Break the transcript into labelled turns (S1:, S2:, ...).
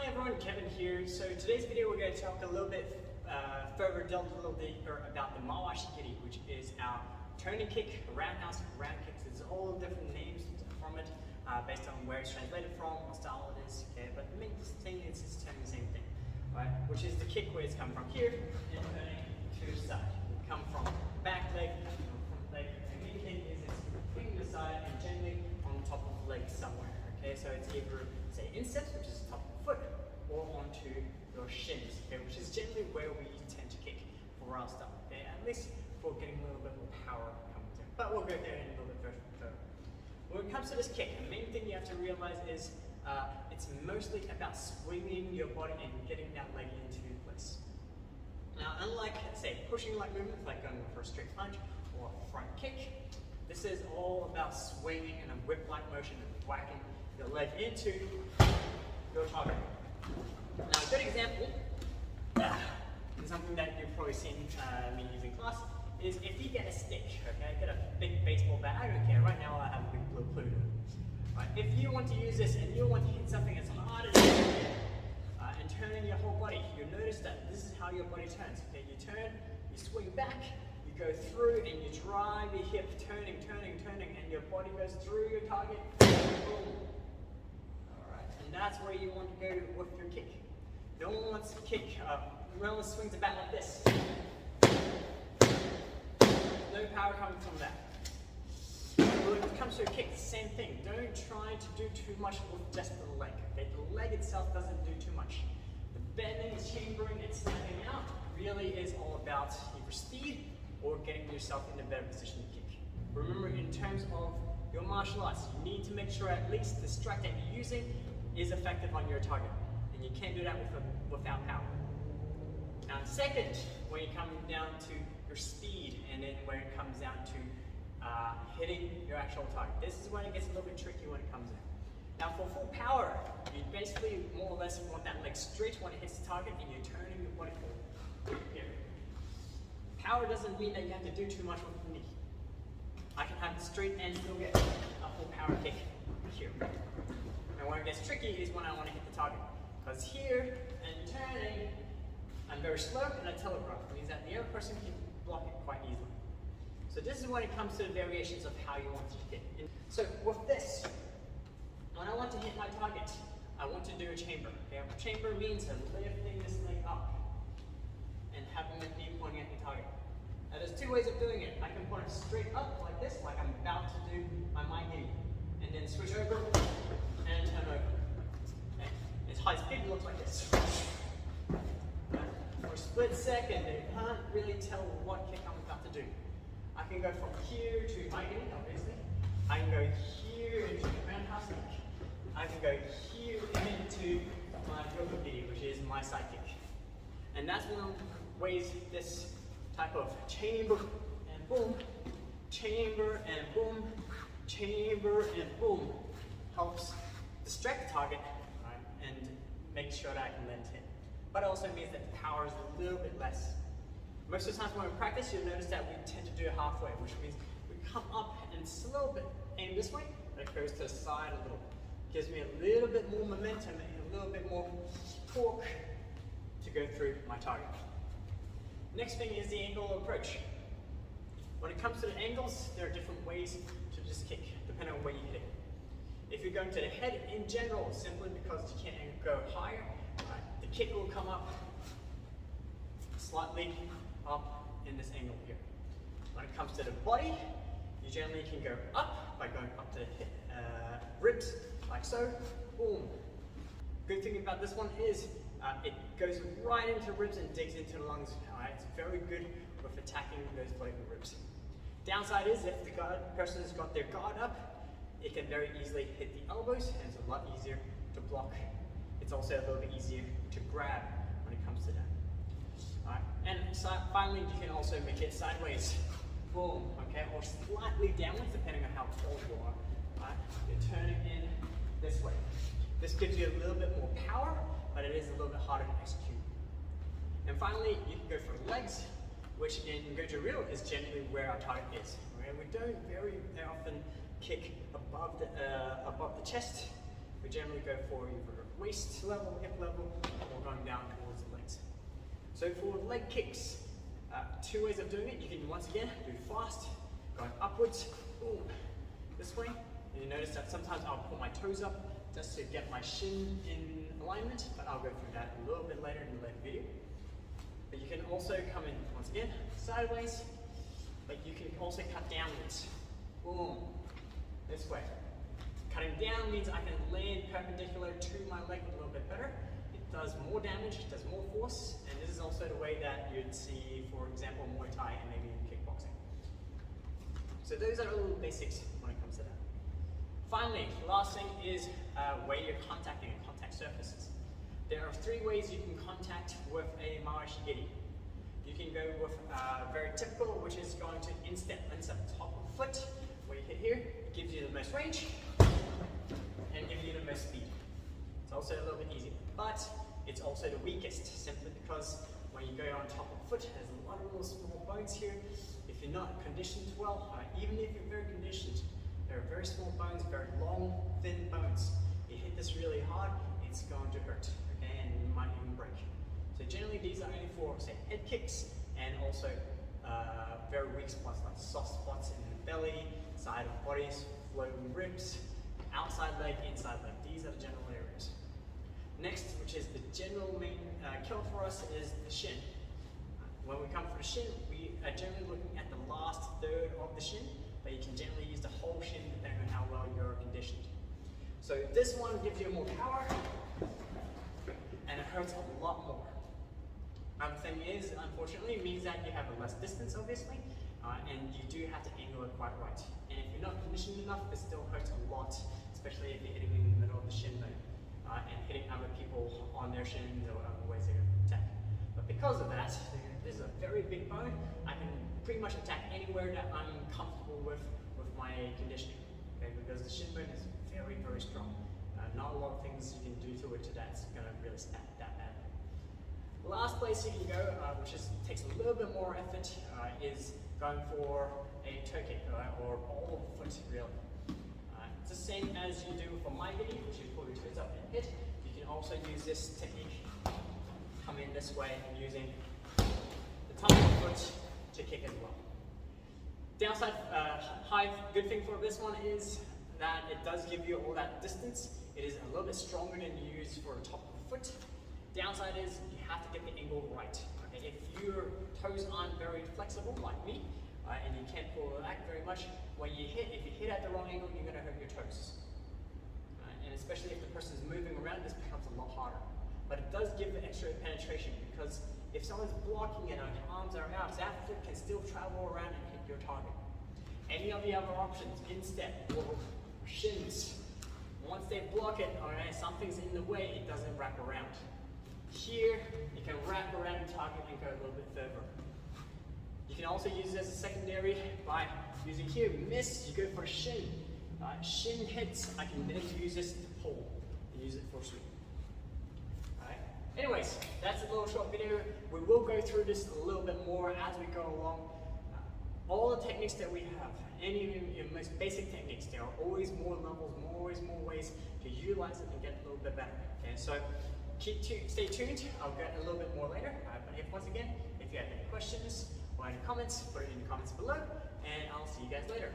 S1: Hi everyone, Kevin here. So today's video we're going to talk a little bit delve a little deeper about the Mawashi Kiri, which is our turning kick, roundhouse, round kicks. There's all different names from it based on where it's translated from, what style it is, okay? But the main thing is it's telling the same thing, right? Which is the kick where it's come from here and turning to the side. It come from back leg, front leg. The main thing is it's between the side and gently on top of the leg somewhere, okay? So it's either say instep, which is top of the foot, or onto your shins, okay, which is generally where we tend to kick for our stuff, okay, at least for getting a little bit more power coming through. But we'll go there in a little bit further. When it comes to this kick, the main thing you have to realize is it's mostly about swinging your body and getting that leg into place. Now, unlike, say, pushing leg movements, like going for a straight lunge or a front kick, this is all about swinging in a whip-like motion and whacking your leg into your target. Now, a good example, and something that you've probably seen me use in class, is if you get a stick, okay, get a big baseball bat, I don't care, right now I have a big blue Pluto. Right, if you want to use this and you want to hit something as hard as you can, and turning your whole body, you'll notice that this is how your body turns, okay, you turn, you swing back, you go through and you drive your hip, turning, and your body goes through your target, boom. And that's where you want to go with your kick. No one wants to kick, no one swings a bat like this. No power coming from that. When it comes to a kick, it's the same thing. Don't try to do too much with just the leg. Okay? The leg itself doesn't do too much. The bending, chambering, and snapping out really is all about either speed or getting yourself in a better position to kick. Remember, in terms of your martial arts, you need to make sure at least the strike that you're using is effective on your target, and you can't do that without power. Now, second, when you come down to your speed, and then when it comes down to hitting your actual target, this is when it gets a little bit tricky when it comes in. Now, for full power, you basically more or less want that leg straight when it hits the target, and you're turning your body forward. Here. Power doesn't mean that you have to do too much with the knee. I can have it straight and still get a full power kick here. And where it gets tricky is when I want to hit the target. Because here, and turning, I'm very slow and I telegraph. It means that the other person can block it quite easily. So this is when it comes to the variations of how you want to hit. So with this, when I want to hit my target, I want to do a chamber. Okay? A chamber means lifting this leg up and having the knee pointing at the target. Now there's two ways of doing it. I can point it straight up like this, like I'm about to do my Mai-Giri, and then switch over and turn over. Okay? As high speed, it looks like this. For a split second, you can't really tell what kick I'm about to do. I can go from here to Mai-Giri, obviously. I can go here into the roundhouse kick. I can go here into my Yoko-Giri, which is my side kick. And that's one of the ways this type of chamber and boom, chamber and boom, chamber and boom helps distract the target, right, and make sure that I can land hit. But it also means that the power is a little bit less. Most of the times when we practice, you'll notice that we tend to do it halfway, which means we come up and it's a little bit aimed this way, and it goes to the side a little. Gives me a little bit more momentum and a little bit more torque to go through my target. Next thing is the angle approach. When it comes to the angles, there are different ways to just kick, depending on where you hit it. If you're going to the head in general, simply because you can't go higher, right, the kick will come up slightly up in this angle here. When it comes to the body, you generally can go up by going up to the ribs, like so, boom. Good thing about this one is it goes right into ribs and digs into the lungs. Right? It's very good with attacking those floating ribs. Downside is if the person has got their guard up, it can very easily hit the elbows, and it's a lot easier to block. It's also a little bit easier to grab when it comes to that. Right? And so finally, you can also make it sideways, boom, okay, or slightly downwards, depending on how tall you are. Right? You're turning in this way. This gives you a little bit more power, but it is a little bit harder to execute. And finally, you can go for legs, which in Goju-Ryu is generally where our target is. Okay? We don't very often kick above the chest. We generally go for either waist level, hip level, or going down towards the legs. So for leg kicks, two ways of doing it. You can once again do fast, going upwards, boom, this way. And you notice that sometimes I'll pull my toes up just to get my shin in alignment, but I'll go through that a little bit later in the later video. But you can also come in once again sideways, but you can also cut downwards. Boom, this way. Cutting down means I can land perpendicular to my leg a little bit better. It does more damage, it does more force, and this is also the way that you'd see, for example, Muay Thai and maybe kickboxing. So those are little basics when it comes to that. Finally, last thing is where you're contacting and contact surfaces. There are three ways you can contact with a Mawashi Giri. You can go with very typical, which is going to instep top of the foot. Where you hit here, it gives you the most range and gives you the most speed. It's also a little bit easier, but it's also the weakest, simply because when you go on top of the foot, there's a lot of little small bones here. If you're not conditioned well, even if you're very conditioned, there are very small bones, very long, thin bones. You hit this really hard, it's going to hurt, okay, and you might even break. So generally these are only for, say, head kicks, and also very weak spots like soft spots in the belly, side of bodies, floating ribs, outside leg, inside leg. These are the general areas. Next, which is the general main kill for us, is the shin. When we come for the shin, we are generally looking at the last third of the shin, but you can generally use the whole shin depending on how well you're conditioned. So this one gives you more power, and it hurts a lot more. Other thing is, unfortunately, it means that you have a less distance, obviously, and you do have to angle it quite right. And if you're not conditioned enough, it still hurts a lot, especially if you're hitting in the middle of the shin bone and hitting other people on their shins or other ways they're going to attack. But because of that, this is a very big bone. I can pretty much attack anywhere that I'm comfortable with my conditioning, okay? Because the shin bone is very, very strong. Not a lot of things you can do to it that's going to really snap that badly. The last place you can go, which takes a little bit more effort, is going for a toe kick or ball of the foot, really. It's the same as you do for my giri, which you pull your toes up and hit. You can also use this technique, come in this way, and using the top of the foot to kick as well. Downside, good thing for this one is that it does give you all that distance. It is a little bit stronger than you use for the top of the foot. Downside is you have to get the angle right. Okay? If your toes aren't very flexible, like me, and you can't pull it back very much, when you hit, if you hit at the wrong angle, you're going to hurt your toes. And especially if the person is moving around, this becomes a lot harder. But it does give the extra penetration, because if someone's blocking it and arms are out, that foot can still travel around and hit your target. Any of the other options, instep or shins, once they block it, alright, something's in the way, it doesn't wrap around. Here, you can wrap around the target and go a little bit further. You can also use it as a secondary by using here, miss, you go for a shin. Shin hits, I can then use this to pull and use it for sweep. Alright. Anyways, that's a little short video. We will go through this a little bit more as we go along. All the techniques that we have, any of your most basic techniques, there are always more levels, always more ways to utilize it and get a little bit better. Okay, so stay tuned. I'll get a little bit more later. But once again, if you have any questions or any comments, put it in the comments below, and I'll see you guys later.